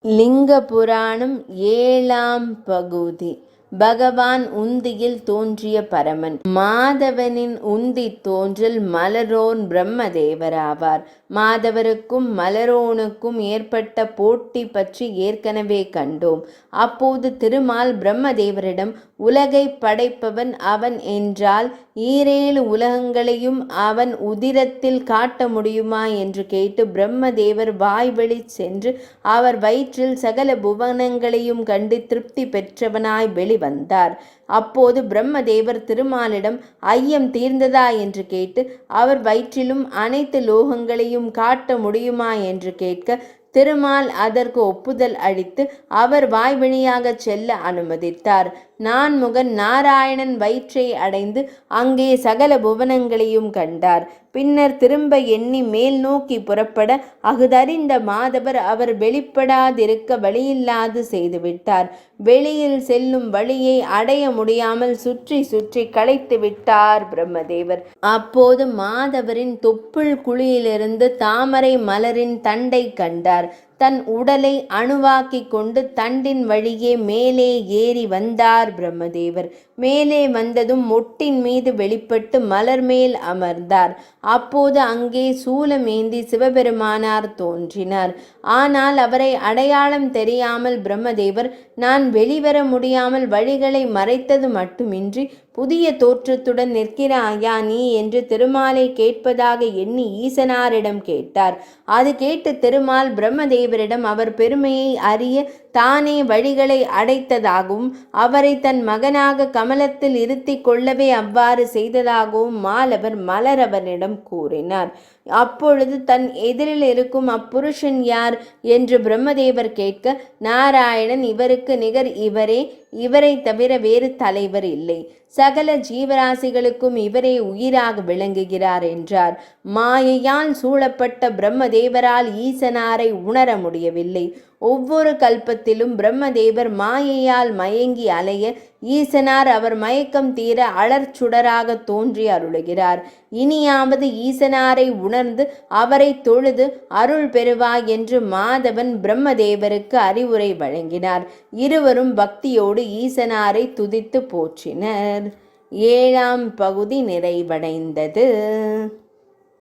லிங்க புராணம் ஏழாம் பகுதி. பகவான் உந்தியில் தோன்றிய பரமன். மாதவனின் உந்தி தோன்றல் மலரோன் பிரம்மதேவராவார். மாதவருக்கும் மலரோனுக்கும் ஏற்பட்ட போட்டி பற்றி ஏற்கனவே கண்டோம். அப்போது திருமால் பிரம்மதேவரிடம், உலகை படைப்பவன் அவன் என்றால் ஈரேழு உலகங்களையும் அவன் உதிரத்தில் காட்ட முடியுமா என்று கேட்டு பிரம்மதேவர் வாய்வழி சென்று அவர் வயிற்றில் சகல புவனங்களையும் கண்டு திருப்தி பெற்றவனாய் வெளிவந்தார். அப்போது பிரம்மதேவர் திருமாலிடம் ஐயம் தீர்ந்ததா என்று கேட்டு அவர் வயிற்றிலும் அனைத்து லோகங்களையும் காட்ட முடியுமா என்று கேட்க திருமால் அதற்கு ஒப்புதல் அளித்து அவர் வாய்வழியாக செல்ல அனுமதித்தார். நான்முகன் நாராயணன் வயிற்றை அடைந்து அங்கே சகல புவனங்களையும் கண்டார். பின்னர் திரும்ப எண்ணி மேல் நோக்கி புறப்பட அகுதறிந்த மாதவர் அவர் வெளிப்படாதிருக்க வழியில்லாது செய்துவிட்டார். வெளியில் செல்லும் வழியை அடைய முடியாமல் சுற்றி சுற்றி களைத்து விட்டார் பிரம்மதேவர். அப்போது மாதவரின் தொப்புள் குழியிலிருந்து தாமரை மலரின் தண்டை கண்டார். தன் உடலை அணுவாக்கி கொண்டு தண்டின் வழியே மேலே ஏறி வந்தார் பிரம்மதேவர். மேலே வந்ததும் மொட்டின் மீது வெளிப்பட்டு மலர் மேல் அமர்ந்தார். அப்போது அங்கே சூலமேந்தி சிவபெருமானார் தோன்றினார். ஆனால் அவரை அடையாளம் தெரியாமல் பிரம்மதேவர், நான் வெளிவர முடியாமல் வழிகளை மறைத்தது மட்டுமின்றி புதிய தோற்றத்துடன் நிற்கிறாயா நீ என்று திருமாலை கேட்பதாக எண்ணி ஈசனாரிடம் கேட்டார். அது கேட்டு திருமால் பிரம்மதேவரிடம் அவர் பெருமையை அறிய தானே வழிகளை அடைத்ததாகவும் அவரை தன் மகனாக கமலத்தில் இருத்தி கொள்ளவே அவ்வாறு செய்ததாகவும் மாலவர் மலரவனிடம் கூறினார். அப்பொழுது தன் எதிரில் இருக்கும் அப்புருஷன் யார் என்று பிரம்மதேவர் கேட்க, நாராயணன், இவருக்கு நிகர் இவரே, இவரை தவிர வேறு தலைவர் இல்லை, சகல ஜீவராசிகளுக்கும் இவரே உயிராக விளங்குகிறார் என்றார். மாயையால் சூழப்பட்ட பிரம்மதேவரால் ஈசனாரை உணர முடியவில்லை. ஒவ்வொரு கல்பத்திலும் பிரம்மதேவர் மாயையால் மயங்கி அலைய ஈசனார் அவர் மயக்கம் தீர அலர்ச்சுடராக தோன்றி அருளுகிறார். இனியாவது ஈசனாரை உணர்ந்து அவரை தொழுது அருள் பெறுவாய் என்று மாதவன் பிரம்மதேவருக்கு அறிவுரை வழங்கினார். இருவரும் பக்தியோடு ஈசனாரை துதித்து போற்றினர். ஏழாம் பகுதி நிறைவடைந்தது.